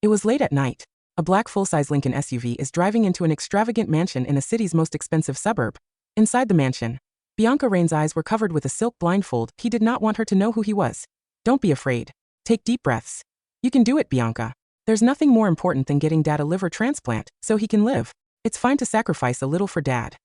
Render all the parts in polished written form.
It was late at night. A black full-size Lincoln SUV is driving into an extravagant mansion in a city's most expensive suburb. Inside the mansion, Bianca Rain's eyes were covered with a silk blindfold. He did not want her to know who he was. Don't be afraid. Take deep breaths. You can do it, Bianca. There's nothing more important than getting Dad a liver transplant, so he can live. It's fine to sacrifice a little for Dad.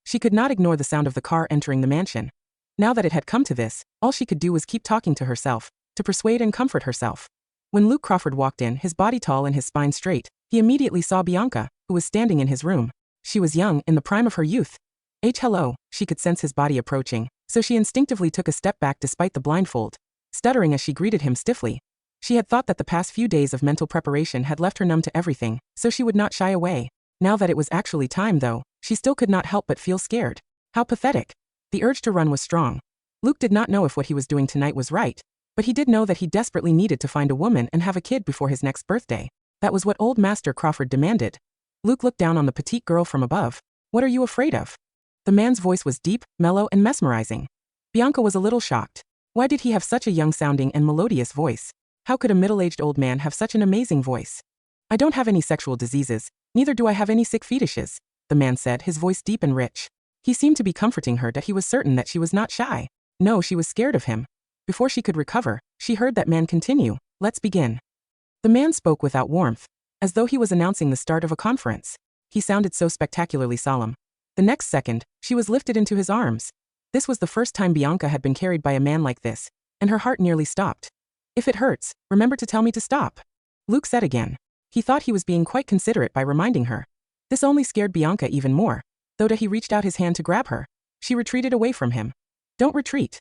She could not ignore the sound of the car entering the mansion. Now that it had come to this, all she could do was keep talking to herself, to persuade and comfort herself. When Luke Crawford walked in, his body tall and his spine straight, he immediately saw Bianca, who was standing in his room. She was young, in the prime of her youth. Hello, she could sense his body approaching, so she instinctively took a step back despite the blindfold, stuttering as she greeted him stiffly. She had thought that the past few days of mental preparation had left her numb to everything, so she would not shy away. Now that it was actually time, though, she still could not help but feel scared. How pathetic. The urge to run was strong. Luke did not know if what he was doing tonight was right, but he did know that he desperately needed to find a woman and have a kid before his next birthday. That was what old Master Crawford demanded. Luke looked down on the petite girl from above. What are you afraid of? The man's voice was deep, mellow, and mesmerizing. Bianca was a little shocked. Why did he have such a young-sounding and melodious voice? How could a middle-aged old man have such an amazing voice? I don't have any sexual diseases, neither do I have any sick fetishes, the man said, his voice deep and rich. He seemed to be comforting her that he was certain that she was not shy. No, she was scared of him. Before she could recover, she heard that man continue, let's begin. The man spoke without warmth, as though he was announcing the start of a conference. He sounded so spectacularly solemn. The next second, she was lifted into his arms. This was the first time Bianca had been carried by a man like this, and her heart nearly stopped. If it hurts, remember to tell me to stop, Luke said again. He thought he was being quite considerate by reminding her. This only scared Bianca even more, though he reached out his hand to grab her. She retreated away from him. Don't retreat.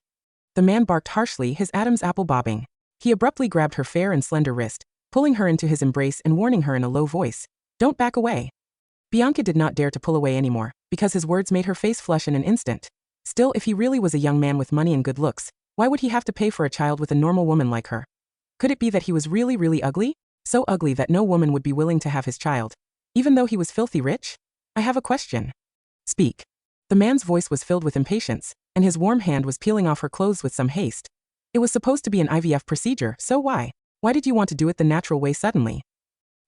The man barked harshly, his Adam's apple bobbing. He abruptly grabbed her fair and slender wrist, pulling her into his embrace and warning her in a low voice. Don't back away. Bianca did not dare to pull away anymore, because his words made her face flush in an instant. Still, if he really was a young man with money and good looks, why would he have to pay for a child with a normal woman like her? Could it be that he was really, really ugly? So ugly that no woman would be willing to have his child, even though he was filthy rich? I have a question. Speak. The man's voice was filled with impatience, and his warm hand was peeling off her clothes with some haste. It was supposed to be an IVF procedure, so why? Why did you want to do it the natural way suddenly?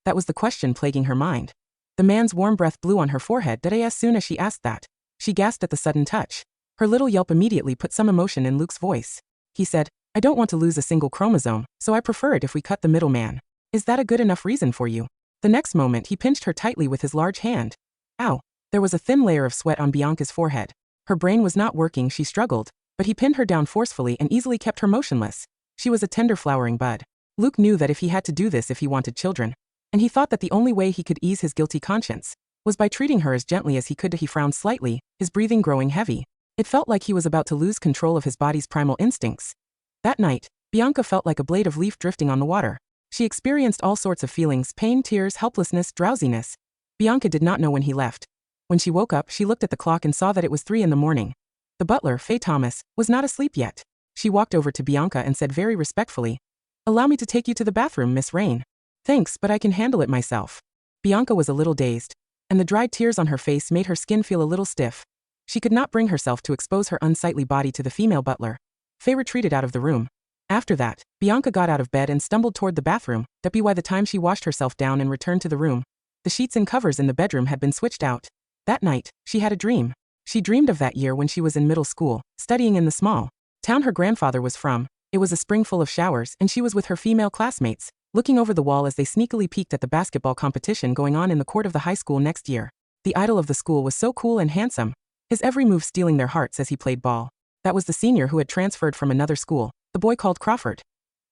That was the question plaguing her mind. The man's warm breath blew on her forehead as soon as she asked that. She gasped at the sudden touch. Her little yelp immediately put some emotion in Luke's voice. He said, I don't want to lose a single chromosome, so I prefer it if we cut the middleman. Is that a good enough reason for you? The next moment he pinched her tightly with his large hand. Ow! There was a thin layer of sweat on Bianca's forehead. Her brain was not working, she struggled, but he pinned her down forcefully and easily kept her motionless. She was a tender flowering bud. Luke knew that if he had to do this if he wanted children, and he thought that the only way he could ease his guilty conscience was by treating her as gently as he could. He frowned slightly, his breathing growing heavy. It felt like he was about to lose control of his body's primal instincts. That night, Bianca felt like a blade of leaf drifting on the water. She experienced all sorts of feelings: pain, tears, helplessness, drowsiness. Bianca did not know when he left. When she woke up, she looked at the clock and saw that it was 3 in the morning. The butler, Faye Thomas, was not asleep yet. She walked over to Bianca and said very respectfully, Allow me to take you to the bathroom, Miss Rain. Thanks, but I can handle it myself. Bianca was a little dazed, and the dried tears on her face made her skin feel a little stiff. She could not bring herself to expose her unsightly body to the female butler. Faye retreated out of the room. After that, Bianca got out of bed and stumbled toward the bathroom. By the time she washed herself down and returned to the room, the sheets and covers in the bedroom had been switched out. That night, she had a dream. She dreamed of that year when she was in middle school, studying in the small town her grandfather was from. It was a spring full of showers, and she was with her female classmates, looking over the wall as they sneakily peeked at the basketball competition going on in the court of the high school next year. The idol of the school was so cool and handsome, his every move stealing their hearts as he played ball. That was the senior who had transferred from another school, the boy called Crawford.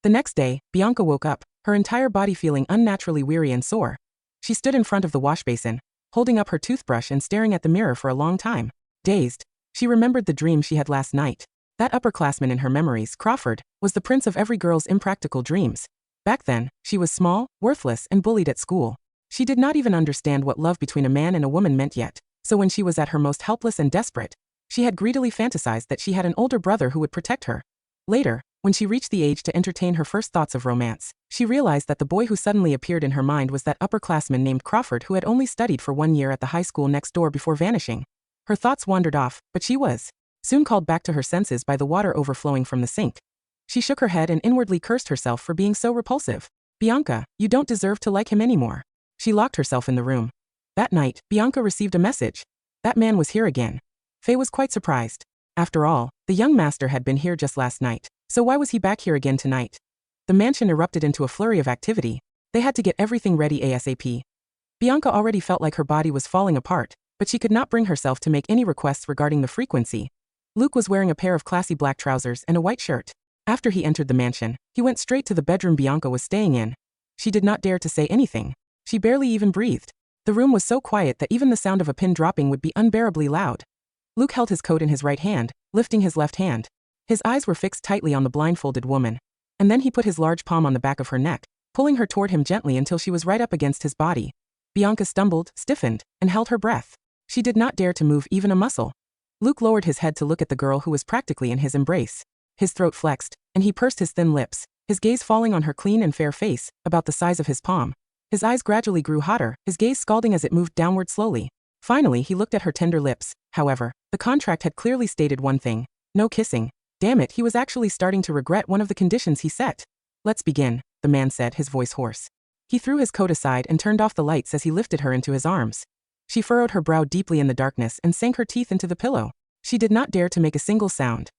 The next day, Bianca woke up, her entire body feeling unnaturally weary and sore. She stood in front of the wash basin, holding up her toothbrush and staring at the mirror for a long time. Dazed, she remembered the dream she had last night. That upperclassman in her memories, Crawford, was the prince of every girl's impractical dreams. Back then, she was small, worthless, and bullied at school. She did not even understand what love between a man and a woman meant yet, so when she was at her most helpless and desperate, she had greedily fantasized that she had an older brother who would protect her. Later, when she reached the age to entertain her first thoughts of romance, she realized that the boy who suddenly appeared in her mind was that upperclassman named Crawford who had only studied for 1 year at the high school next door before vanishing. Her thoughts wandered off, but she was soon called back to her senses by the water overflowing from the sink. She shook her head and inwardly cursed herself for being so repulsive. Bianca, you don't deserve to like him anymore. She locked herself in the room. That night, Bianca received a message. That man was here again. Faye was quite surprised. After all, the young master had been here just last night, so why was he back here again tonight? The mansion erupted into a flurry of activity. They had to get everything ready ASAP. Bianca already felt like her body was falling apart, but she could not bring herself to make any requests regarding the frequency. Luke was wearing a pair of classy black trousers and a white shirt. After he entered the mansion, he went straight to the bedroom Bianca was staying in. She did not dare to say anything. She barely even breathed. The room was so quiet that even the sound of a pin dropping would be unbearably loud. Luke held his coat in his right hand, lifting his left hand. His eyes were fixed tightly on the blindfolded woman. And then he put his large palm on the back of her neck, pulling her toward him gently until she was right up against his body. Bianca stumbled, stiffened, and held her breath. She did not dare to move even a muscle. Luke lowered his head to look at the girl who was practically in his embrace. His throat flexed, and he pursed his thin lips, his gaze falling on her clean and fair face, about the size of his palm. His eyes gradually grew hotter, his gaze scalding as it moved downward slowly. Finally, he looked at her tender lips. However, the contract had clearly stated one thing: no kissing. Damn it, he was actually starting to regret one of the conditions he set. Let's begin, the man said, his voice hoarse. He threw his coat aside and turned off the lights as he lifted her into his arms. She furrowed her brow deeply in the darkness and sank her teeth into the pillow. She did not dare to make a single sound.